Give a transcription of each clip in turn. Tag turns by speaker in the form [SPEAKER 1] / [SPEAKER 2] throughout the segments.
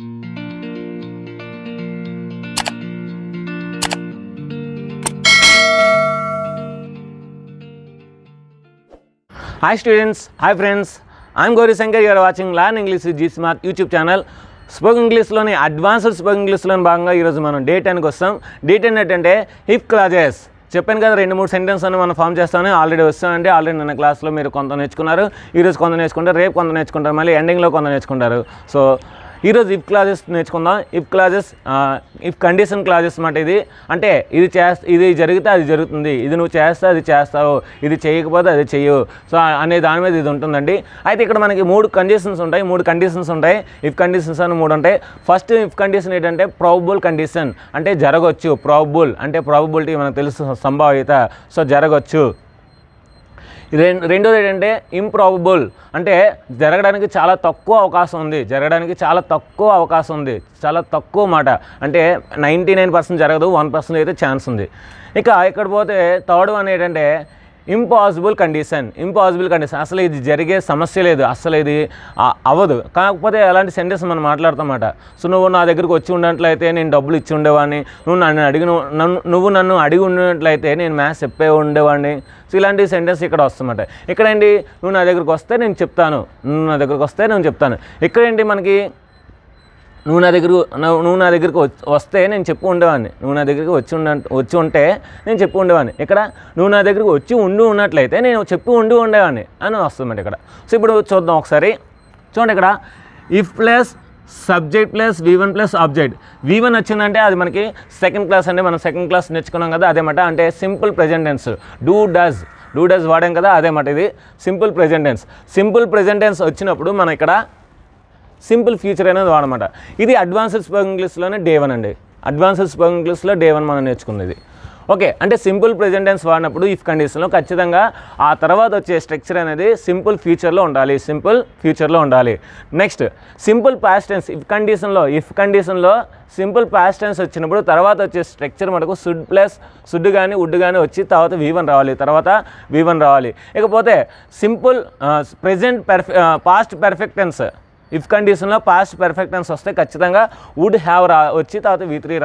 [SPEAKER 1] Hi students, hi friends, I am Gauri Shankar. You are watching Learn English with G Smart YouTube channel. Spoken ఇంగ్లీష్లోని advanced spoken ఇంగ్లీష్లోని భాగంగా ఈరోజు మనం day 10కి వస్తాం. Day 10 ఏంటంటే ఇఫ్ క్లాజెస్. చెప్పాను కదా 2-3 సెంటెన్స్ అని మనం ఫామ్ చేస్తామని ఆల్రెడీ వస్తామంటే ఆల్రెడీ నిన్న క్లాస్లో మీరు కొంత నేర్చుకున్నారు, ఈరోజు కొంత నేర్చుకుంటారు, రేపు కొంత నేర్చుకుంటారు, మళ్ళీ ఎండింగ్లో కొంత నేర్చుకుంటారు. సో ఈరోజు ఇఫ్ క్లాజెస్ నేర్చుకుందాం. If clauses, if condition clauses మాట. ఇది అంటే ఇది జరిగితే అది జరుగుతుంది, ఇది నువ్వు చేస్తే అది చేస్తావు, ఇది చేయకపోతే అది చెయ్యు. సో అనే దాని మీద ఇది ఉంటుందండి. అయితే ఇక్కడ మనకి 3 కండిషన్స్ ఉంటాయి. ఇఫ్ కండిషన్స్ అని 3 ఉంటాయి. ఫస్ట్ ఇఫ్ కండిషన్ ఏంటంటే ప్రాబబుల్ కండిషన్, అంటే జరగవచ్చు. ప్రాబబుల్ అంటే ప్రాబబిలిటీ మనకు తెలుసు, సంభావ్యత. సో జరగవచ్చు. రెండోది ఏంటంటే ఇంప్రాబబుల్, అంటే జరగడానికి చాలా తక్కువ అవకాశం ఉంది, చాలా తక్కువ మాట. అంటే 99% జరగదు, 1% అయితే ఛాన్స్ ఉంది. ఇక ఇక్కడ పోతే థర్డ్ వన్ ఏంటంటే ఇంపాసిబుల్ కండిషన్. అసలు ఇది జరిగే సమస్య లేదు, అసలు ఇది అవ్వదు. కాకపోతే అలాంటి సెంటెన్స్ మనం మాట్లాడతామన్నమాట. సో నువ్వు నా దగ్గరికి వచ్చి ఉన్నట్లయితే నేను డబ్బులు ఇచ్చి ఉండేవాడిని, నువ్వు నన్ను అడిగి ఉన్నట్లయితే నేను మ్యాథ్స్ చెప్పే ఉండేవాడిని. సో ఇలాంటి సెంటెన్స్ ఇక్కడ వస్తుందన్నమాట. ఇక్కడేంటి, నువ్వు నా దగ్గరికి వస్తే నేను చెప్తాను, ఇక్కడేంటి మనకి నువ్వు నా దగ్గరికి వస్తే నేను చెప్పి ఉండేవాడిని, నువ్వు నా దగ్గరికి వచ్చి ఉంటే నేను చెప్పి ఉండేవాడిని. ఇక్కడ నువ్వు నా దగ్గరికి వచ్చి ఉన్నట్లయితే నేను చెప్పి ఉండేవాడిని అని వస్తుంది ఇక్కడ. సో ఇప్పుడు చూద్దాం ఒకసారి. చూడండి ఇక్కడ if plus subject plus V1 plus object. V1 వచ్చిందంటే అది మనకి సెకండ్ క్లాస్, అంటే మనం సెకండ్ క్లాస్ నేర్చుకున్నాం కదా, అదేమాట. అంటే simple present tense, do does వాడాం కదా, అదేమాట. ఇది సింపుల్ ప్రెజెంట్ టెన్స్ వచ్చినప్పుడు మనం ఇక్కడ సింపుల్ ఫ్యూచర్ అనేది వాడమాట. ఇది అడ్వాన్స్డ్ స్పోకెన్ ఇంగ్లీష్లోనే డే 1 అండి. అడ్వాన్స్డ్ స్పోకెన్ ఇంగ్లీష్లో డే 1 మనం నేర్చుకుంది. ఓకే, అంటే సింపుల్ ప్రెజెంట్ టెన్స్ వాడినప్పుడు ఇఫ్ కండిషన్లో ఖచ్చితంగా ఆ తర్వాత వచ్చే స్ట్రక్చర్ అనేది సింపుల్ ఫ్యూచర్లో ఉండాలి. Next simple past tense. If కండిషన్లో సింపుల్ పాస్ట్ టెన్స్ వచ్చినప్పుడు తర్వాత వచ్చే స్ట్రక్చర్ మనకు షుడ్ కానీ వుడ్ కానీ వచ్చి తర్వాత V1 రావాలి. ఇకపోతే simple past perfect tense. If కండిషన్లో పాస్ట్ పర్ఫెక్ట్ టెన్స్ వస్తే ఖచ్చితంగా వుడ్ హ్యావ్ వచ్చి తర్వాత V3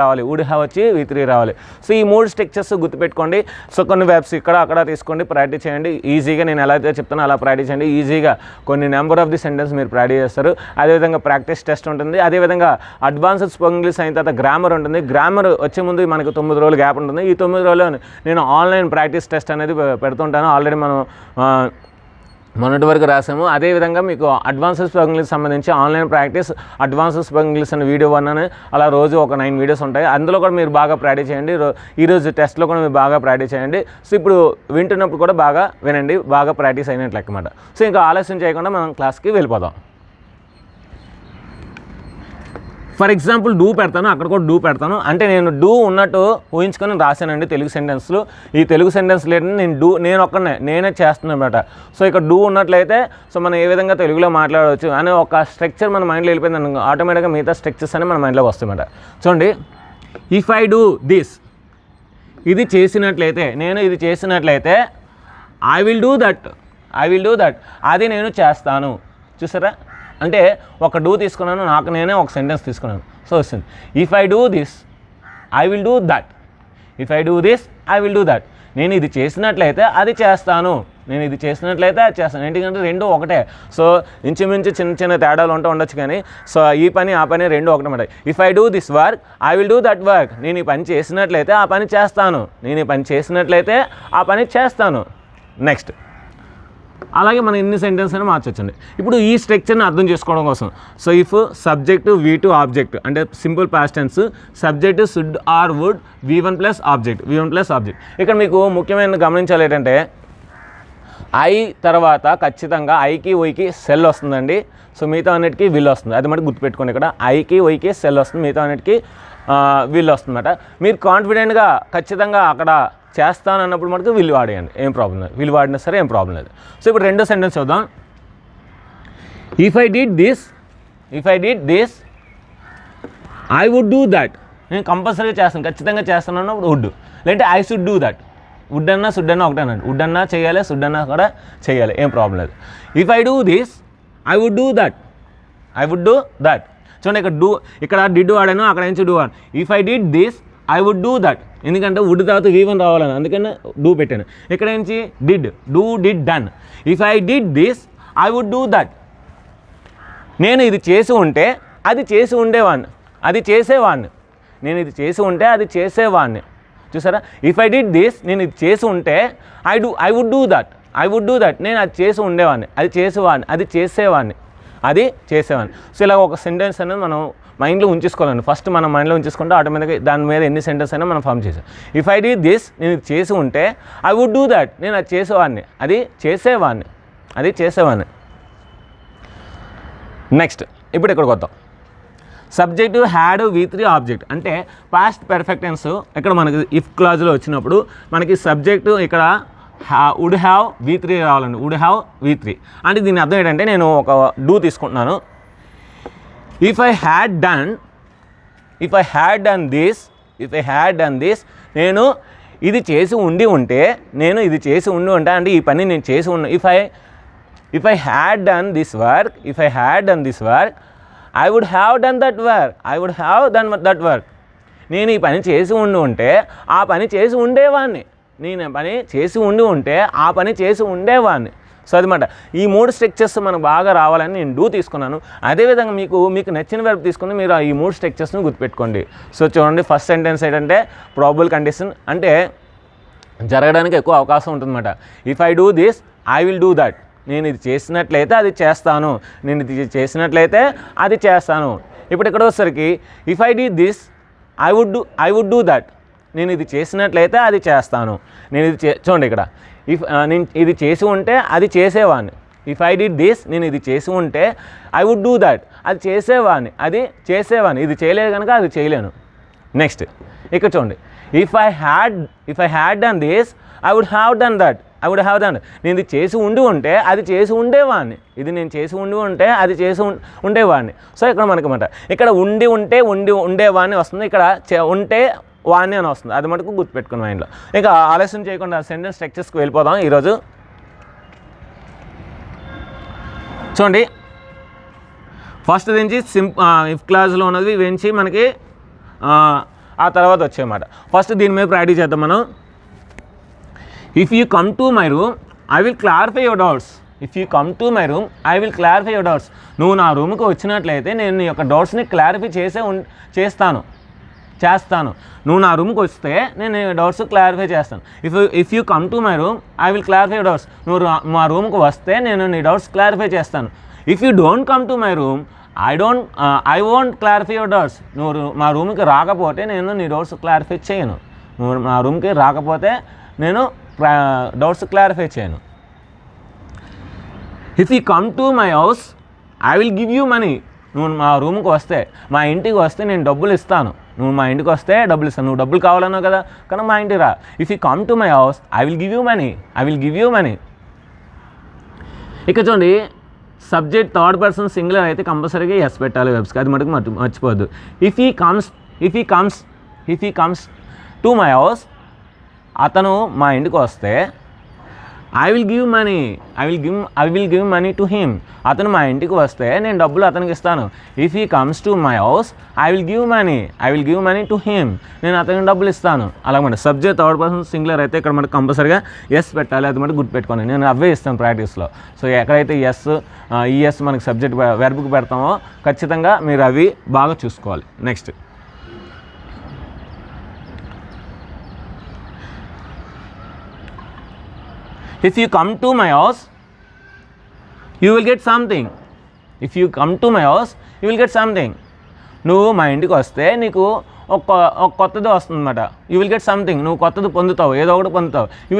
[SPEAKER 1] రావాలి. సో ఈ 3 స్ట్రక్చర్స్ గుర్తుపెట్టుకోండి. సో కొన్ని వెబ్స్ ఇక్కడ అక్కడ తీసుకోండి, ప్రాక్టీస్ చేయండి. ఈజీగా నేను ఎలా అయితే చెప్తానో అలా ప్రాక్టీస్ చేయండి. ఈజీగా కొన్ని నెంబర్ ఆఫ్ ది సెంటెన్స్ మీరు ప్రాక్టీస్ చేస్తారు. అదేవిధంగా ప్రాక్టీస్ టెస్ట్ ఉంటుంది. అదేవిధంగా అడ్వాన్స్డ్ స్పోకెన్ ఇంగ్లీష్ అయిన తర్వాత గ్రామర్ ఉంటుంది. గ్రామర్ వచ్చే ముందు మనకు 9 రోజులు గ్యాప్ ఉంటుంది. ఈ 9 రోజుల్లో నేను ఆన్లైన్ ప్రాక్టీస్ టెస్ట్ అనేది పెడుతుంటాను. ఆల్రెడీ మనం మొన్నటి వరకు రాసాము. అదేవిధంగా మీకు అడ్వాన్స్డ్ స్పోకెన్ ఇంగ్లీష్ సంబంధించి online practice advanced spoken English అనే వీడియో 1 అని అలా రోజు ఒక 9 వీడియోస్ ఉంటాయి. అందులో కూడా మీరు బాగా ప్రాక్టీస్ చేయండి. ఈరోజు టెస్ట్లో కూడా మీరు బాగా ప్రాక్టీస్ చేయండి. సో ఇప్పుడు వింటున్నప్పుడు కూడా బాగా వినండి, బాగా ప్రాక్టీస్ అయినట్లు అన్నమాట. సో ఇంకా ఆలస్యం చేయకుండా మనం క్లాస్కి వెళ్ళిపోదాం. ఫర్ ఎగ్జాంపుల్ డూ పెడతాను, అక్కడ కూడా డూ పెడతాను. అంటే నేను డూ ఉన్నట్టు ఊహించుకొని రాశానండి తెలుగు సెంటెన్స్లు. ఈ తెలుగు సెంటెన్స్లు ఏంటంటే నేనే చేస్తున్నాను అన్నమాట. సో ఇక్కడ డూ ఉన్నట్లయితే సో మనం ఏ విధంగా తెలుగులో మాట్లాడవచ్చు అనే ఒక స్ట్రక్చర్ మన మైండ్లో వెళ్ళిపోయింది. ఆటోమేటిక్గా మిగతా స్ట్రక్చర్స్ అని మన మైండ్లో వస్తాయన్నమాట. చూడండి, ఇఫ్ ఐ డూ దిస్, ఇది చేసినట్లయితే ఐ విల్ డూ దట్, అది నేను చేస్తాను. చూసారా, అంటే ఒక డూ తీసుకున్నాను, నాకు నేనే ఒక సెంటెన్స్ తీసుకున్నాను. సో వస్తుంది if I do this I will do that, నేను ఇది చేసినట్లయితే అది చేస్తాను, ఎందుకంటే రెండు ఒకటే. సో ఇంచుమించు చిన్న తేడాలు ఉండొచ్చు కానీ సో ఈ పని ఆ పని రెండు ఒకటే మాట. If I do this work I will do that work, నేను ఈ పని చేసినట్లయితే ఆ పని చేస్తాను, నెక్స్ట్. అలాగే మనం ఎన్ని సెంటెన్స్ అని మార్చొచ్చండి. ఇప్పుడు ఈ స్ట్రక్చర్ని అర్థం చేసుకోవడం కోసం so if subject V2 object అంటే simple past tense, subject should or would, V1 plus object. ఇక్కడ మీకు ముఖ్యమైన గమనించాలి ఏంటంటే ఐ తర్వాత ఖచ్చితంగా ఐకి వైకి సెల్ వస్తుందండి. సో మిగతా అన్నిటికీ విల్ వస్తుంది, అది మటు గుర్తుపెట్టుకోండి. ఇక్కడ ఐకి వైకి సెల్ వస్తుంది, మిగతా అన్నిటికీ విల్ వస్తుందన్నమాట. మీరు కాన్ఫిడెంట్గా ఖచ్చితంగా అక్కడ చేస్తాను అన్నప్పుడు మనకు విల్ వాడేయండి, ఏం ప్రాబ్లం లేదు. విల్ వాడినా సరే ఏం ప్రాబ్లం లేదు. సో ఇప్పుడు రెండో సెంటెన్స్ చూద్దాం. If I did this I would do that, నేను కంపల్సరీగా చేస్తాను, ఖచ్చితంగా చేస్తాను అన్నప్పుడు వుడ్. లేదంటే I should do that, would అన్నా షుడ్ అన్నా ఒకటే అన్నాడు. వుడ్ అన్నా చేయాలి, షుడ్ అన్నా కూడా చేయాలి, ఏం ప్రాబ్లం లేదు. If I do this I would do that, చూడండి ఇక్కడ డిడ్ వాడాను, అక్కడ నుంచి డూ వాడాను. If I did this I would do that, ఎందుకంటే వుడ్ తర్వాత V1 రావాలని, అందుకని డూ పెట్టాను. ఇక్కడ నుంచి did, did done. If I did this I would do that. నేను ఇది చేసి ఉంటే అది చేసి ఉండేవాడిని, అది చేసేవాడిని. నేను ఇది చేసి ఉంటే అది చేసేవాడిని. చూసారా, ఇఫ్ ఐ డిడ్ దిస్, నేను ఇది చేసి ఉంటే ఐ వుడ్ డూ దట్, నేను అది చేసి ఉండేవాడిని, అది చేసేవాడిని, అది చేసేవాడిని, అది చేసేవాడిని. సో ఇలా ఒక సెంటెన్స్ అనేది మనం మైండ్లో ఉంచేసుకోవాలండి. ఫస్ట్ మనం మైండ్లో ఉంచేసుకుంటే ఆటోమేటిక్గా దాని మీద ఎన్ని సెంటెన్స్ అయినా మనం ఫామ్ చేసాం. ఇఫ్ ఐ డిడ్ దిస్, నేను ఇది చేసి ఉంటే ఐ వుడ్ డూ దట్, నేను అది చేసేవాడిని, అది చేసేవాడిని. నెక్స్ట్ ఇప్పుడు ఇక్కడికి వద్దాం. సబ్జెక్టు హ్యాడ్ V3 ఆబ్జెక్ట్ అంటే పాస్ట్ పర్ఫెక్ట్ టెన్స్. ఇక్కడ మనకి ఇఫ్ క్లాజ్లో వచ్చినప్పుడు మనకి సబ్జెక్టు ఇక్కడ వుడ్ హ్యావ్ V3 రావాలండి. వుడ్ హ్యావ్ V3 అంటే దీని అర్థం ఏంటంటే, నేను ఒక డూ తీసుకుంటున్నాను. If I had done this, నేను ఇది చేసి ఉండి ఉంటే అంటే ఈ పని నేను చేసి ఉన్నా. If I had done this work I would have done that work. నేను ఈ పని చేసి ఉంటే ఆ పని చేసి ఉండేవాడిని. ఆ పని చేసి ఉండేవాడిని. సో అదన్నమాట. ఈ 3 స్ట్రక్చర్స్ మనకు బాగా రావాలని నేను డూ తీసుకున్నాను. అదేవిధంగా మీకు నచ్చిన వెర్బ్ తీసుకుని మీరు ఈ 3 స్ట్రక్చర్స్ని గుర్తుపెట్టుకోండి. సో చూడండి, ఫస్ట్ సెంటెన్స్ ఏంటంటే ప్రాబబుల్ కండిషన్, అంటే జరగడానికి ఎక్కువ అవకాశం ఉంటుందన్నమాట. If I do this I will do that, నేను ఇది చేసినట్లయితే అది చేస్తాను, ఇప్పుడు ఇక్కడ వచ్చేసరికి if I did this I would do that, నేను ఇది చేసినట్లయితే అది చేస్తాను. చూడండి ఇక్కడ నేను ఇది చేసి ఉంటే అది చేసేవాడిని. ఇఫ్ ఐ డిడ్ దిస్, నేను ఇది చేసి ఉంటే ఐ వుడ్ డూ దట్, అది చేసేవాడిని. ఇది చేయలేదు కనుక అది చేయలేను. నెక్స్ట్ ఇక్కడ చూడండి, if I had done this I would have done that, నేను ఇది చేసి ఉంటే అది చేసి ఉండేవాడిని. అది చేసి ఉండేవాడిని. సో ఇక్కడ మనకమాట ఇక్కడ ఉండేవాడిని వస్తుంది, ఇక్కడ ఉంటే వాణ్ణి అని వస్తుంది. అది మటుకు గుర్తుపెట్టుకుని మైండ్లో. ఇక ఆలస్యం చేయకుండా సెంటెన్స్ స్ట్రక్చర్స్కి వెళ్ళిపోదాం ఈరోజు. చూడండి, ఫస్ట్ నుంచి ఇఫ్ క్లాజ్లో ఉన్నది వెంచి మనకి ఆ తర్వాత వచ్చేమాట. ఫస్ట్ దీని మీద ప్రాక్టీస్ చేద్దాం మనం. If you come to my room I will clarify your doubts. నువ్వు నా రూమ్కి వచ్చినట్లయితే నేను నీ యొక్క డౌట్స్ని క్లారిఫై చేస్తాను. నువ్వు నా రూమ్కి వస్తే నేను నీ డౌట్స్ క్లారిఫై చేస్తాను. If you come to my room I will clarify your doubts. నువ్వు మా రూమ్కి వస్తే నేను నీ డౌట్స్ క్లారిఫై చేస్తాను. If you don't come to my room I won't clarify your doubts. నువ్వు మా రూమ్కి రాకపోతే నేను నీ డౌట్స్ క్లారిఫై చేయను. నువ్వు మా రూమ్కి రాకపోతే నేను డౌట్స్ క్లారిఫై చేయను. If you come to my house I will give you money. నువ్వు మా రూమ్కి వస్తే, మా ఇంటికి వస్తే నేను డబ్బులు ఇస్తాను. నువ్వు మా ఇంటికి వస్తే డబ్బులు ఇస్తాను. నువ్వు డబ్బులు కావాలన్నావు కదా, కానీ మా ఇంటికి రా. If you come to my house I will give you money. ఇక చూడండి, సబ్జెక్ట్ థర్డ్ పర్సన్ సింగులర్ అయితే కంపల్సరీగా ఎస్ పెట్టాలి వెబ్స్కి, అది మటుకు మర్చిపోవద్దు. If he comes to my house, అతను మా ఇంటికి వస్తే I will give money to him. అతను మా ఇంటికి వస్తే నేను డబ్బులు అతనికి ఇస్తాను. If he comes to my house I will give money to him. నేను అతనికి డబ్బులు ఇస్తాను. అలాగమాట సబ్జెక్ట్ థర్డ్ పర్సన్ సింగులర్ అయితే ఇక్కడ మనకు కంపల్సరీగా ఎస్ పెట్టాలి, అది మటుకు గుర్తుపెట్టుకోండి. నేను అవే ఇస్తాను ప్రాక్టీస్లో. సో ఎక్కడైతే ఈఎస్ మనకి సబ్జెక్ట్ వెర్బ్కి పెడతామో ఖచ్చితంగా మీరు అవి బాగా చూసుకోవాలి. Next, if you come to my house you will get something. నువ్వు మా ఇంటికి వస్తే నీకు ఒక కొత్తది వస్తుందన్నమాట. యూ విల్ గెట్ సంథింగ్, నువ్వు కొత్తది పొందుతావు, ఏదో ఒకటి పొందుతావు. You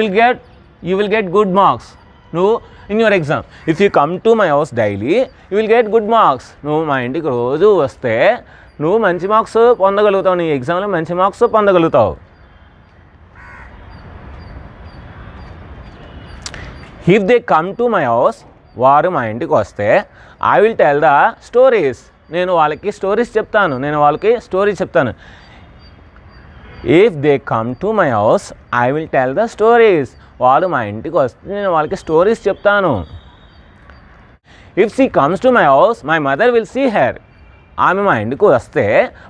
[SPEAKER 1] will get good marks నువ్వు in your exam. If you come to my house daily you will get good marks. నువ్వు మా ఇంటికి రోజు వస్తే నువ్వు మంచి మార్క్స్ పొందగలుగుతావు, నీ ఎగ్జామ్లో మంచి మార్క్స్ పొందగలుగుతావు. If they come to my house, వారు మా ఇంటికి వస్తే I will tell the stories. నేను వాళ్ళకి స్టోరీస్ చెప్తాను. If they come to my house I will tell the stories. వాళ్ళు మా ఇంటికి వస్తే నేను వాళ్ళకి స్టోరీస్ చెప్తాను. If she comes to my house my mother will see her. ఆమె మా ఇంటికి వస్తే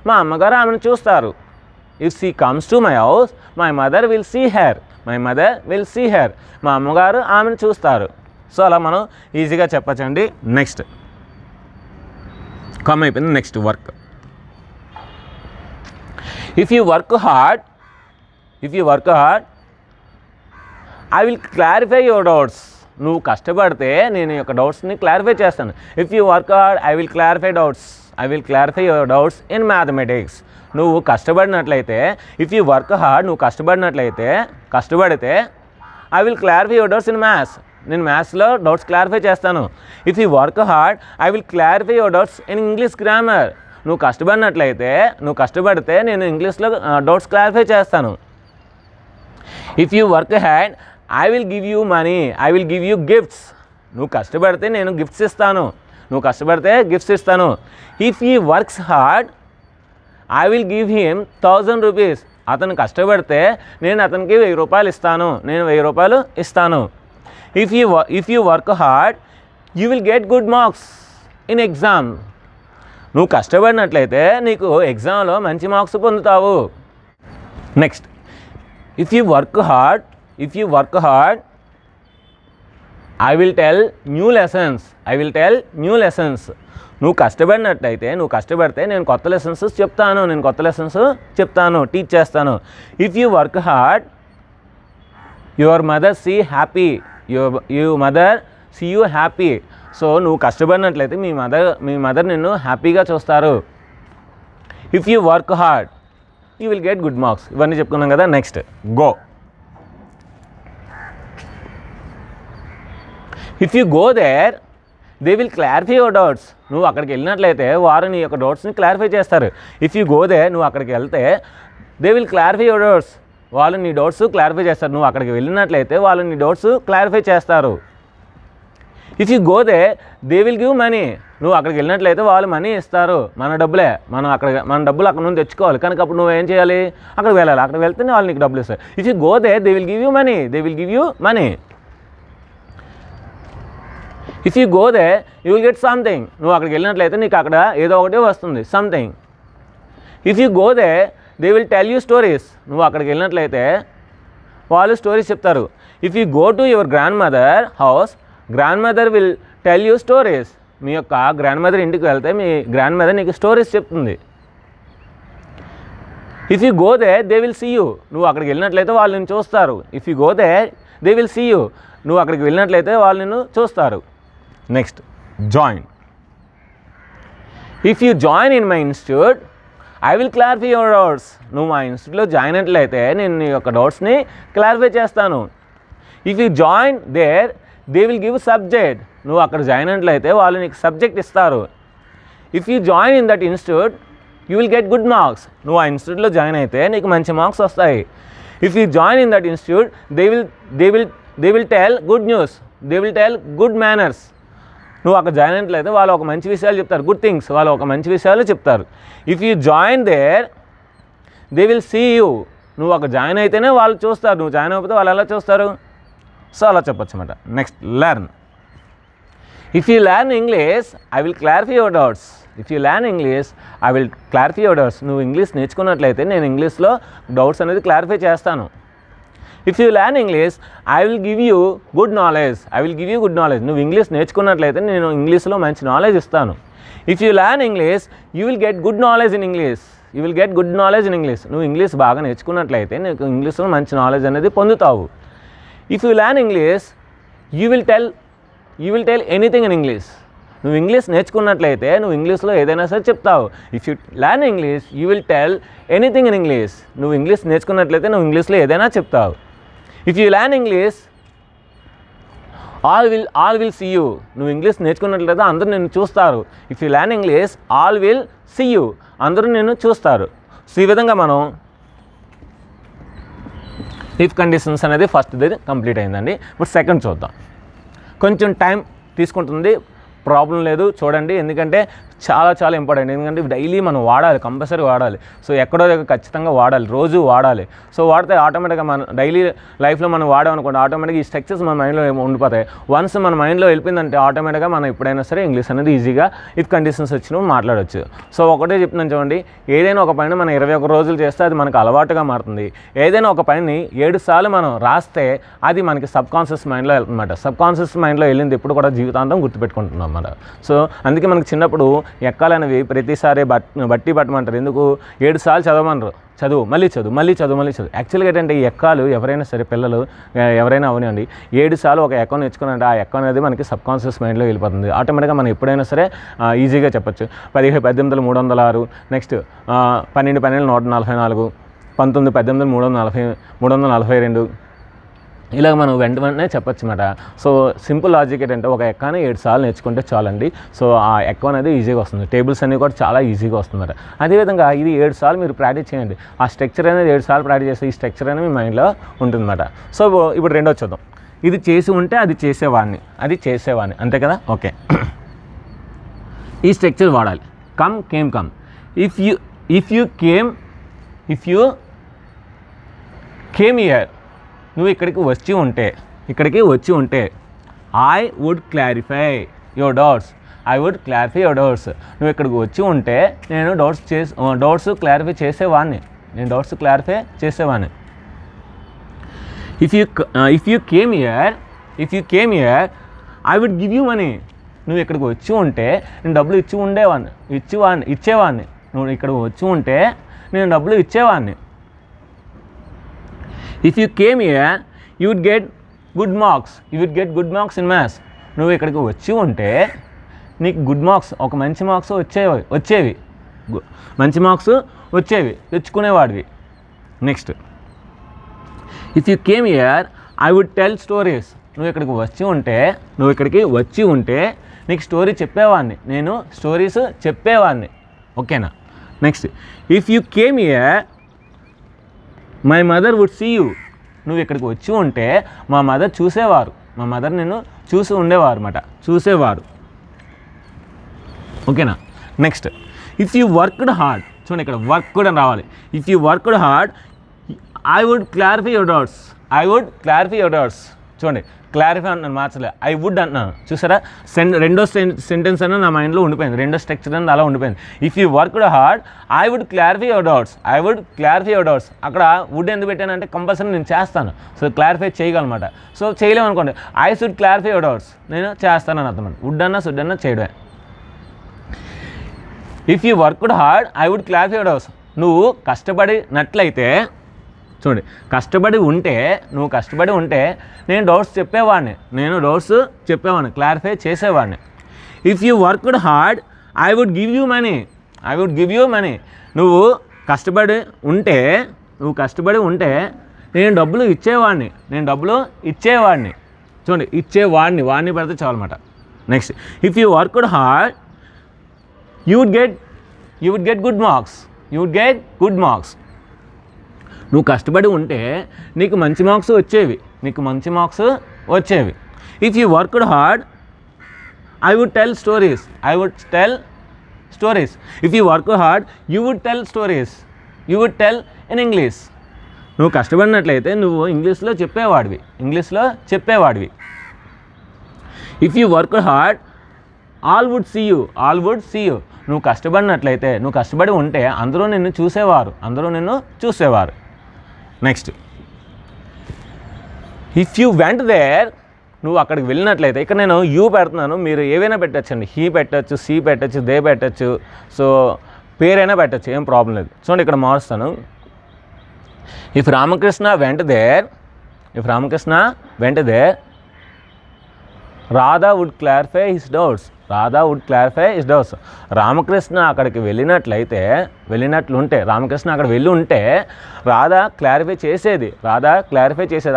[SPEAKER 1] మా అమ్మగారు ఆమెను చూస్తారు. If she comes to my house my mother will see her. మా అమ్మగారు ఆమెను చూస్తారు. సో అలా మనం ఈజీగా చెప్పచ్చండి. నెక్స్ట్ కమ్ అయిపోయింది. Next work. If you work hard I will clarify your doubts. నువ్వు కష్టపడితే నేను యొక్క డౌట్స్ని క్లారిఫై చేస్తాను. If you work hard I will clarify your doubts in mathematics. నువ్వు కష్టపడినట్లయితే, ఇఫ్ యూ వర్క్ హార్డ్, నువ్వు కష్టపడితే I will clarify your doubts in maths. నేను మ్యాథ్స్లో డౌట్స్ క్లారిఫై చేస్తాను. If you work hard I will clarify your doubts in English grammar. నువ్వు కష్టపడితే నేను ఇంగ్లీష్లో డౌట్స్ క్లారిఫై చేస్తాను. If you work hard I will give you money, I will give you gifts. నువ్వు కష్టపడితే నేను గిఫ్ట్స్ ఇస్తాను. If he works hard I will give him 1000 rupees. అతను కష్టపడితే నేను అతనికి 1000 రూపాయలు ఇస్తాను. If you work hard you will get good marks in exam. నువ్వు కష్టపడినట్లయితే నీకు ఎగ్జామ్లో మంచి మార్క్స్ పొందుతావు. Next, if you work hard I will tell new lessons. నువ్వు కష్టపడితే నేను కొత్త లెసన్స్ చెప్తాను, టీచ్ చేస్తాను. If you work hard your mother see you happy. So నువ్వు కష్టపడినట్లయితే మీ మదర్ నిన్ను హ్యాపీగా చూస్తారు. If you work hard you will get good marks. ఇవన్నీ చెప్పుకున్నాం కదా. Next go. If you go there they will clarify your doubts. నువ్వు అక్కడికి వెళ్ళినట్లయితే వారు నీ యొక్క డౌట్స్ని క్లారిఫై చేస్తారు. ఇఫ్ యూ గో దేర్, నువ్వు అక్కడికి వెళ్తే they will clarify your doubts. వాళ్ళు నీ డౌట్స్ క్లారిఫై చేస్తారు. నువ్వు అక్కడికి వెళ్ళినట్లయితే వాళ్ళు నీ డౌట్స్ క్లారిఫై చేస్తారు. If you go there they will give money. నువ్వు అక్కడికి వెళ్ళినట్లయితే వాళ్ళు మనీ ఇస్తారు. మన డబ్బులు అక్కడ నుండి తెచ్చుకోవాలి. కనుక అప్పుడు నువ్వేం చేయాలి? అక్కడికి వెళ్ళాలి. అక్కడికి వెళ్తేనే వాళ్ళు నీకు డబ్బులు ఇస్తారు. If you go there they will give you money. If you go they you will get something. నువ్వు అక్కడికి వెళ్ళినట్లయితే నీకు అక్కడ ఏదో ఒకటి వస్తుంది, something. If you go they they will tell you stories. నువ్వు అక్కడికి వెళ్ళినట్లయితే వాళ్ళు స్టోరీస్ చెప్తారు. If you go to your grandmother house grandmother will tell you stories. మీ యొక్క గ్రాండ్ మదర్ ఇంటికి వెళ్తే మీ గ్రాండ్ మదర్ నీకు స్టోరీస్ చెప్తుంది. If you go they they will see you. నువ్వు అక్కడికి వెళ్ళినట్లయితే వాళ్ళు నిన్ను చూస్తారు. If you go they they will see you. నువ్వు అక్కడికి వెళ్ళినట్లయితే వాళ్ళు నిన్ను చూస్తారు. Next join. If you join in my institute I will clarify your doubts. నువ్వు మా ఇన్స్టిట్యూట్లో జాయిన్ అయినట్లయితే నేను నీ యొక్క డౌట్స్ని క్లారిఫై చేస్తాను. If you join there they will give subject. నువ్వు అక్కడ జాయిన్ అయినట్లయితే వాళ్ళు నీకు సబ్జెక్ట్ ఇస్తారు. If you join in that institute you will get good marks. నువ్వు ఆ ఇన్స్టిట్యూట్లో జాయిన్ అయితే నీకు మంచి మార్క్స్ వస్తాయి. If you join in that institute they will tell good news. They will tell good manners. నువ్వు అక్కడ జాయిన్ అయినట్లయితే వాళ్ళు ఒక మంచి విషయాలు చెప్తారు, గుడ్ థింగ్స్. వాళ్ళు ఒక మంచి విషయాలు చెప్తారు. If you join there they will see you. నువ్వు అక్కడ జాయిన్ అయితేనే వాళ్ళు చూస్తారు. నువ్వు జాయిన్ అయిపోతే వాళ్ళు ఎలా చూస్తారు? సో అలా చెప్పొచ్చు అన్నమాట. Next learn. If you learn English I will clarify your doubts. నువ్వు ఇంగ్లీష్ నేర్చుకున్నట్లయితే నేను ఇంగ్లీష్లో డౌట్స్ అనేది క్లారిఫై చేస్తాను. If you learn English I will give you good knowledge. నువ్వు ఇంగ్లీష్ నేర్చుకున్నట్లయితే నేను ఇంగ్లీష్లో మంచి నాలెడ్జ్ ఇస్తాను. If you learn English you will get good knowledge in English. నువ్వు ఇంగ్లీష్ బాగా నేర్చుకున్నట్లయితే నీకు ఇంగ్లీష్లో మంచి నాలెడ్జ్ అనేది పొందుతావు. If you learn English you will tell anything in English. నువ్వు ఇంగ్లీష్ నేర్చుకున్నట్లయితే నువ్వు ఇంగ్లీష్లో ఏదైనా సరే చెప్తావు. If you learn English you will tell anything in English. నువ్వు ఇంగ్లీష్ నేర్చుకున్నట్లయితే నువ్వు ఇంగ్లీష్లో ఏదైనా చెప్తావు. If you learn English all will see you. నువ్వు ఇంగ్లీష్ నేర్చుకున్నట్లయితే అందరూ నిన్ను చూస్తారు. If you learn English all will see you. అందరూ నిన్ను చూస్తారు. సో ఈ విధంగా మనం ఇఫ్ కండిషన్స్ అనేది ఫస్ట్ది కంప్లీట్ అయిందండి. ఇప్పుడు సెకండ్ చూద్దాం. కొంచెం టైం తీసుకుంటుంది, ప్రాబ్లం లేదు, చూడండి. ఎందుకంటే చాలా చాలా ఇంపార్టెంట్. ఎందుకంటే డైలీ మనం వాడాలి, కంపల్సరీ వాడాలి. సో ఎక్కడో దగ్గర ఖచ్చితంగా వాడాలి, రోజు వాడాలి. సో వాడితే ఆటోమేటిక్గా మన డైలీ లైఫ్లో మనం వాడామనుకోండి, ఆటోమేటిక్గా ఈ స్ట్రక్చర్స్ మన మైండ్లో ఉండిపోతాయి. వన్స్ మన మైండ్లో వెళ్ళిపోయిందంటే ఆటోమేటిక్గా మనం ఎప్పుడైనా సరే ఇంగ్లీష్ అనేది ఈజీగా ఇఫ్ కండిషన్స్ వచ్చినప్పుడు మాట్లాడవచ్చు. సో ఒకటే చెప్తున్నాను చూడండి, ఏదైనా ఒక పని మనం 21 రోజులు చేస్తే అది మనకు అలవాటుగా మారుతుంది. ఏదైనా ఒక పనిని 7 సార్లు మనం రాస్తే అది మనకి సబ్ కాన్షియస్ మైండ్లో వెళ్తుందన్నమాట. సబ్ కాన్షియస్ మైండ్లో వెళ్ళింది ఎప్పుడు కూడా జీవితాంతం గుర్తుపెట్టుకుంటున్నాం అన్నమాట. సో అందుకే మనకు చిన్నప్పుడు ఎక్కాలనేవి ప్రతిసారి బట్టి పట్టమంటారు. ఎందుకు 7 సార్లు చదవమన్నారు, చదువు మళ్ళీ చదువు మళ్ళీ చదువు మళ్ళీ చదువు. యాక్చువల్గా ఏంటంటే ఈ ఎక్కాలు ఎవరైనా సరే పిల్లలు ఎవరైనా అవనివ్వండి 7 సార్లు ఒక ఎక్కను నేర్చుకున్నారంటే ఆ ఎక్క అనేది మనకి సబ్ కాన్షియస్ మైండ్లో వెళ్ళిపోతుంది. ఆటోమేటిక్గా మనం ఎప్పుడైనా సరే ఈజీగా చెప్పచ్చు. 17 18 306, నెక్స్ట్ 12 12 144, 19 18 342, ఇలాగ మనం వెంటనే చెప్పచ్చు అన్నమాట. సో సింపుల్ లాజిక్ ఏంటంటే ఒక ఎక్కని 7 సార్లు నేర్చుకుంటే చాలండి. సో ఆ ఎక్క అనేది ఈజీగా వస్తుంది. టేబుల్స్ అన్నీ కూడా చాలా ఈజీగా వస్తుందన్నమాట. అదేవిధంగా ఇది 7 సార్లు మీరు ప్రాక్టీస్ చేయండి. ఆ స్ట్రక్చర్ అనేది 7 సార్లు ప్రాక్టీస్ చేస్తే ఈ స్ట్రక్చర్ అనేది మీ మైండ్లో ఉంటుందన్నమాట. సో ఇప్పుడు రెండో చూద్దాం. ఇది చేసి ఉంటే అది చేసేవాడిని అంతే కదా. ఓకే, ఈ స్ట్రక్చర్ వాడాలి. Come came come. If you came here, నువ్వు ఇక్కడికి వచ్చి ఉంటే I would clarify your doubts. నువ్వు ఇక్కడికి వచ్చి ఉంటే నేను డౌట్స్ క్లారిఫై చేసేవాడిని. If you came here I would give you money. నువ్వు ఇక్కడికి వచ్చి ఉంటే నేను డబ్బులు ఇచ్చేవాడిని. నువ్వు ఇక్కడికి వచ్చి ఉంటే నేను డబ్బులు ఇచ్చేవాడిని. If you came here, you would get good marks in maths. నువ్వు ఇక్కడికి వచ్చి ఉంటే నీకు గుడ్ మార్క్స్, ఒక మంచి మార్క్స్ వచ్చేవి, తెచ్చుకునేవాడివి. Next, if you came here I would tell stories. నువ్వు ఇక్కడికి వచ్చి ఉంటే నీకు స్టోరీ చెప్పేవాడిని, నేను స్టోరీస్ చెప్పేవాడిని. ఓకేనా. Next, if you came here my mother would see you. నువ్వు ఇక్కడికి వచ్చి ఉంటే మా మదర్ నిన్ను చూసేవారు. ఓకేనా. Next, if you worked hard. చూడండి ఇక్కడ వర్క్ కూడా రావాలి. If you worked hard I would clarify your doubts. చూడండి క్లారిఫై అంటున్నాను, మార్చలే, ఐ వుడ్ అంటున్నాను. చూసారా, రెండో సెంటెన్స్ అన్న నా మైండ్లో ఉండిపోయింది, రెండో స్ట్రక్చర్ అనేది అలా ఉండిపోయింది. If you worked hard I would clarify your doubts. అక్కడ వుడ్ ఎందుకు పెట్టానంటే కంపల్సరీ నేను చేస్తాను. సో క్లారిఫై చేయగలమాట. సో చేయలేమనుకోండి, I should clarify your doubts, నేను చేస్తానని అర్థం. వుడ్ అన్నా షుడ్ అన్నా చేయడమే. If you worked hard I would clarify your doubts. నువ్వు కష్టపడినట్లయితే, చూడండి కష్టపడి ఉంటే నేను డౌట్స్ చెప్పేవాడిని, క్లారిఫై చేసేవాడిని. If you worked hard I would give you money. నువ్వు కష్టపడి ఉంటే నేను డబ్బులు ఇచ్చేవాడిని. చూడండి వాడిని పెడితే చాలన్నమాట. Next, if you worked hard you would get good marks. నువ్వు కష్టపడి ఉంటే నీకు మంచి మార్క్స్ వచ్చేవి. If you worked hard I would tell stories. If you work hard you would tell in English. నువ్వు కష్టపడినట్లయితే నువ్వు ఇంగ్లీష్లో చెప్పేవాడివి. If you work hard all would see you. నువ్వు కష్టపడి ఉంటే అందరూ నిన్ను చూసేవారు. Next, if you went there, నువ్వు అక్కడికి వెళ్ళినట్లయితే, ఇక్కడ నేను యూ పెడుతున్నాను, మీరు ఏవైనా పెట్టచ్చండి, హీ పెట్టచ్చు, సీ పెట్టచ్చు, దే పెట్టచ్చు, సో పేరైనా పెట్టచ్చు, ఏం ప్రాబ్లం లేదు. చూడండి ఇక్కడ మారుస్తాను. If Ramakrishna went there Radha would clarify his doubts. Ramakrishna అక్కడికి వెళ్ళినట్లుంటే, రామకృష్ణ అక్కడ వెళ్ళి ఉంటే రాధా క్లారిఫై చేసేది,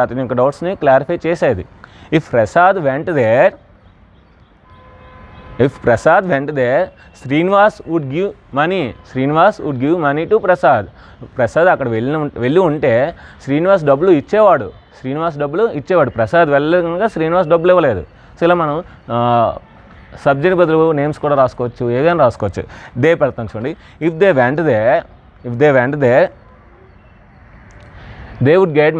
[SPEAKER 1] అతని యొక్క డౌట్స్ని క్లారిఫై చేసేది. If Prasad went there Srinivas would give money to Prasad. అక్కడ వెళ్ళి ఉంటే శ్రీనివాస్ డబ్బులు ఇచ్చేవాడు. ప్రసాద్ వెళ్ళగా శ్రీనివాస్ డబ్బులు ఇవ్వలేదు. సో ఇలా మనం సబ్జెక్ట్ బదులు నేమ్స్ కూడా రాసుకోవచ్చు, ఏదైనా రాసుకోవచ్చు. దే పెడతాను చూడండి. If they went there they would get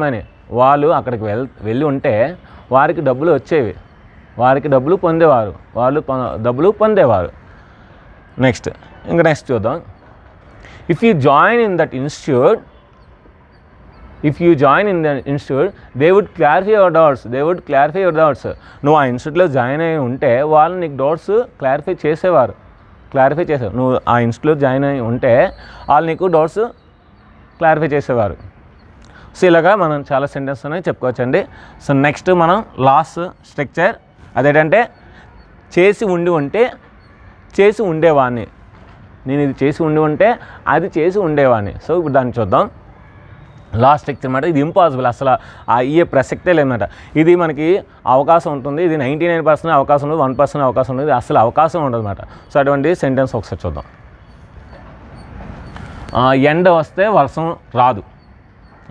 [SPEAKER 1] money. వాళ్ళు అక్కడికి వెళ్ళి ఉంటే వారికి డబ్బులు వచ్చేవి, వారికి డబ్బులు పొందేవారు, డబ్బులు పొందేవారు. నెక్స్ట్ చూద్దాం. If you join in that institute they would clarify your doubts. నువ్వు ఆ ఇన్స్టిట్యూట్లో జాయిన్ అయి ఉంటే వాళ్ళు నీకు డౌట్స్ క్లారిఫై చేసేవారు. నువ్వు ఆ ఇన్స్టిట్యూట్లో జాయిన్ అయి ఉంటే వాళ్ళు నీకు డౌట్స్ క్లారిఫై చేసేవారు. సో ఇలాగా మనం చాలా సెంటెన్స్ అనేవి చెప్పుకోవచ్చండి. సో నెక్స్ట్ మనం లాస్ట్ స్ట్రక్చర్ అదేంటంటే చేసి ఉండేవాడిని. నేను ఇది చేసి ఉంటే అది చేసి ఉండేవాడిని. సో ఇప్పుడు దాన్ని చూద్దాం. లాస్ట్ స్ట్రక్చర్ అన్నమాట. ఇది ఇంపాసిబుల్, అసలు అయ్యే ప్రసక్తే లేదన్నమాట. ఇది మనకి అవకాశం ఉంటుంది, ఇది 99% అవకాశం ఉంటుంది, 1% అవకాశం ఉంటుంది, అసలు అవకాశం ఉండదు అన్నమాట. సో అటువంటి సెంటెన్స్ ఒకసారి చూద్దాం. ఎండ వస్తే వర్షం రాదు,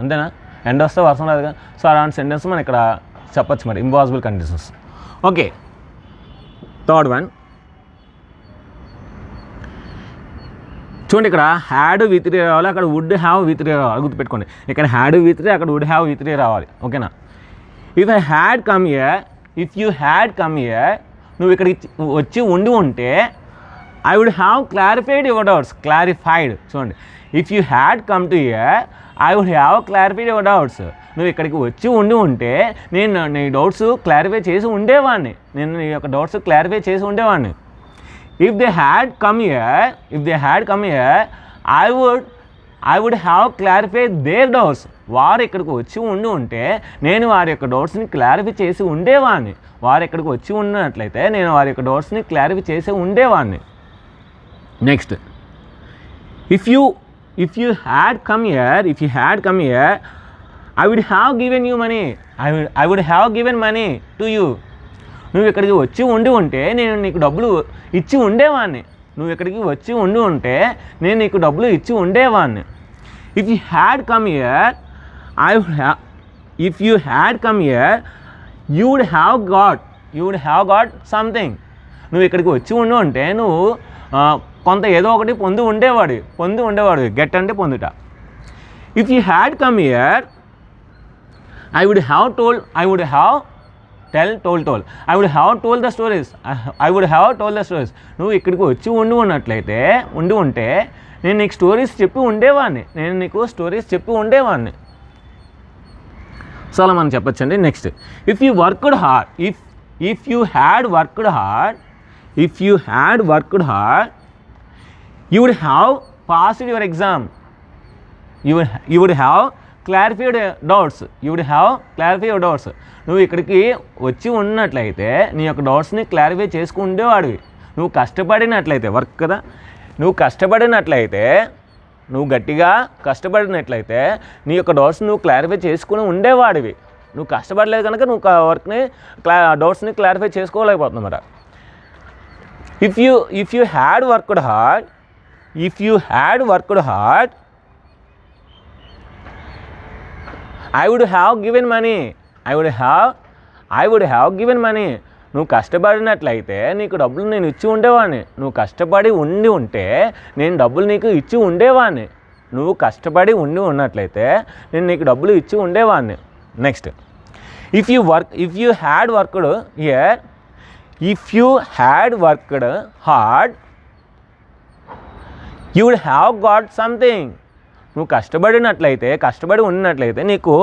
[SPEAKER 1] అంతేనా? ఎండ వస్తే వర్షం రాదు కదా. సో అలాంటి సెంటెన్స్ మనం ఇక్కడ చెప్పచ్చు మరి, impossible conditions. Okay, third one చూడండి. ఇక్కడ హ్యాడ్ విత్ రే రావాలి, అక్కడ వుడ్ హ్యావ్ విత్ రే రావాలి. గుర్తుపెట్టుకోండి, ఇక్కడ హ్యాడ్ విత్ రే, అక్కడ వుడ్ హ్యావ్ విత్ రే రావాలి. ఓకేనా? If you had come here నువ్వు ఇక్కడికి వచ్చి ఉంటే I would have clarified your doubts. చూడండి, if you had come to here I would have clarified your doubts. నువ్వు ఇక్కడికి వచ్చి ఉంటే నేను నీ డౌట్స్ క్లారిఫై చేసి ఉండేవాడిని. If they had come here, I would have clarified their doubts. వారు ఇక్కడికి వచ్చి ఉంటే నేను వారి యొక్క డౌట్స్ని క్లారిఫై చేసి ఉండేవాడిని. వారు ఇక్కడికి వచ్చి ఉన్నట్లయితే నేను వారి యొక్క డౌట్స్ని క్లారిఫై చేసి ఉండేవాడిని. Next, if you had come here I would have given you money. I would have given money to you. నువ్వు ఇక్కడికి వచ్చి ఉంటే నేను నీకు డబ్బులు ఇచ్చి ఉండేవాడిని. If you had come here you would have got something. నువ్వు ఇక్కడికి వచ్చి ఉంటే నువ్వు కొంత ఏదో ఒకటి పొంది ఉండేవాడు. గెట్ అంటే పొందుట. If you had come here I would have told the stories. నువ్వు ఇక్కడికి వచ్చి ఉన్నట్లయితే ఉంటే నేను నీకు స్టోరీస్ చెప్పి ఉండేవాడిని. సో అలా మనం చెప్పచ్చండి. Next, if you had worked hard you would have passed your exam. You would have clarified doubts. నువ్వు ఇక్కడికి వచ్చి ఉన్నట్లయితే నీ యొక్క డౌట్స్ని క్లారిఫై చేసుకుండేవాడివి. నువ్వు కష్టపడినట్లయితే, వర్క్ కదా, నువ్వు గట్టిగా కష్టపడినట్లయితే నీ యొక్క డౌట్స్ నువ్వు క్లారిఫై చేసుకుని ఉండేవాడివి. నువ్వు కష్టపడలేదు కనుక నువ్వు డౌట్స్ని క్లారిఫై చేసుకోలేకపోతున్నమాట. If you had worked hard I would have given money. నువ్వు కష్టపడినట్లయితే నీకు డబ్బులు నేను ఇచ్చి ఉండేవాడిని. నువ్వు కష్టపడి ఉంటే నేను డబ్బులు నీకు ఇచ్చి ఉండేవాడిని. ఉన్నట్లయితే నేను నీకు డబ్బులు ఇచ్చి ఉండేవాడిని. Next, if you had worked hard you would have got something. నువ్వు కష్టపడి ఉన్నట్లయితే నీకు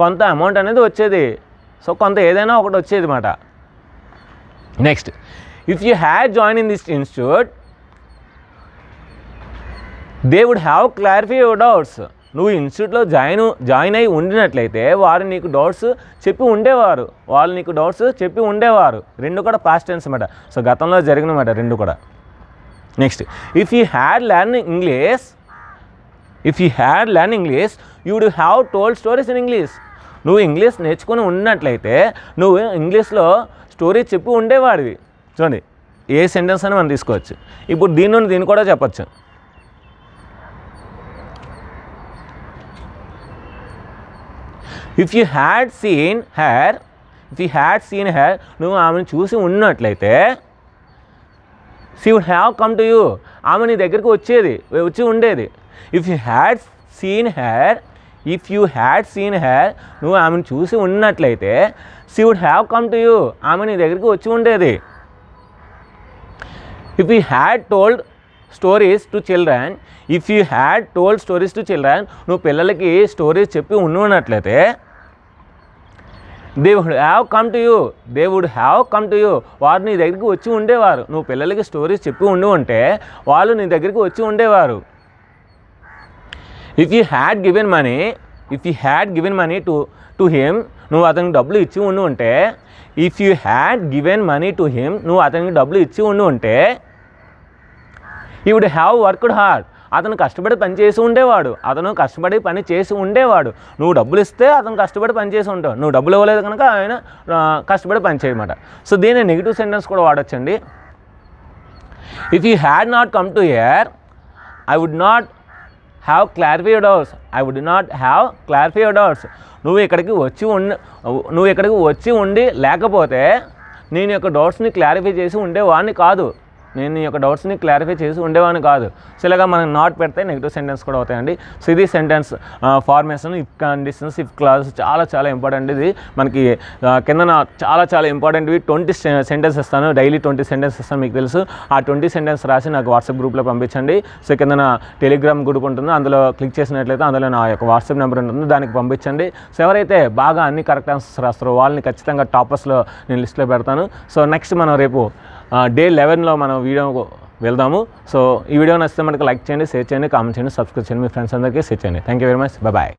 [SPEAKER 1] కొంత అమౌంట్ అనేది వచ్చేది. సో కొంత ఏదైనా ఒకటి వచ్చేది అన్నమాట. Next, if you had join in this institute they would have clarify your doubts. నువ్వు ఇన్స్టిట్యూట్లో జాయిన్ అయి ఉండినట్లయితే వారు నీకు డౌట్స్ చెప్పి ఉండేవారు. రెండు కూడా పాస్ట్ టెన్స్ అన్నమాట. సో గతంలో జరిగినమాట రెండు కూడా. Next, if you had learn English you would have told stories in English. నువ్వు ఇంగ్లీష్ నేర్చుకుని ఉన్నట్లయితే నువ్వు ఇంగ్లీష్లో స్టోరీస్ చెప్పి ఉండేవాడివి. చూడండి, ఏ సెంటెన్స్ అని మనం తీసుకోవచ్చు. ఇప్పుడు దీన్ని కూడా చెప్పచ్చు. If you had seen her if you had seen her, నువ్వు ఆమెను చూసి ఉన్నట్లయితే she would have come to you, ఆమె నీ దగ్గరికి వచ్చి ఉండేది. If you had seen her, if you had seen her, నువ్వు ఆమెను చూసి ఉన్నట్లయితే she would have come to you, ఆమె నీ దగ్గరికి వచ్చి ఉండేది. If you had told stories to children, if you had told stories to children, నువ్వు పిల్లలకి స్టోరీస్ చెప్పి ఉన్నట్లయితే they would have come to you, they would have come to you, వారు నీ దగ్గరికి వచ్చి ఉండేవారు. నువ్వు పిల్లలకి స్టోరీస్ చెప్పి ఉంటే వాళ్ళు నీ దగ్గరికి వచ్చి ఉండేవారు. If you had given money, if you had given money to him, నువ్వు అతనికి డబ్బులు ఇచ్చి ఉంటే, if you had given money to him, నువ్వు అతనికి డబ్బులు ఇచ్చి ఉంటే he would have worked hard, అతను కష్టపడి పని చేసి ఉండేవాడు, అతను కష్టపడి పని చేసి ఉండేవాడు. నువ్వు డబ్బులు ఇస్తే అతను కష్టపడి పని చేసి ఉంటావు, నువ్వు డబ్బులు ఇవ్వలేదు కనుక ఆయన కష్టపడి పని చేయమాట. సో దీన్ని నెగిటివ్ సెంటెన్స్ కూడా వాడచ్చండి. If you had not come to here, I would not have clarify your doubts, I would not have clarify your doubts, నువ్వు ఇక్కడికి వచ్చి ఉండి లేకపోతే నేను యొక్క డౌట్స్ని క్లారిఫై చేసి ఉండేవాడిని కాదు, నేను ఈ యొక్క డౌట్స్ని క్లారిఫై చేసి ఉండేవాడిని కాదు. సో ఇలాగా మనం నాట్ పెడితే నెగిటివ్ సెంటెన్స్ కూడా అవుతాయండి. సో ఇది sentence formation, if conditions, if clause చాలా ఇంపార్టెంట్. ఇది మనకి కింద చాలా ఇంపార్టెంట్వి 20 సెంటెన్స్ ఇస్తాను, డైలీ 20 సెంటెన్స్ ఇస్తాను, మీకు తెలుసు. ఆ 20 సెంటెన్స్ రాసి నాకు వాట్సాప్ గ్రూప్లో పంపించండి. సో కింద టెలిగ్రామ్ గ్రూప్ ఉంటుంది, అందులో క్లిక్ చేసినట్లయితే అందులో నా యొక్క వాట్సాప్ నెంబర్ ఉంటుంది, దానికి పంపించండి. సో ఎవరైతే బాగా అన్ని కరెక్ట్ ఆన్సర్స్ రాస్తారో వాళ్ళని ఖచ్చితంగా టాపర్స్లో నేను లిస్ట్లో పెడతాను. సో నెక్స్ట్ మనం రేపు డే 11లో మనం వీడియో వెళ్దాము. సో ఈ వీడియో నచ్చితే మనకు లైక్ చేయండి, షేర్ చేయండి, కామెంట్ చేయండి, సబ్స్క్రైబ్ చేయండి, మీ ఫ్రెండ్స్ అందరికీ షేర్ చేయండి. Thank you very much, bye.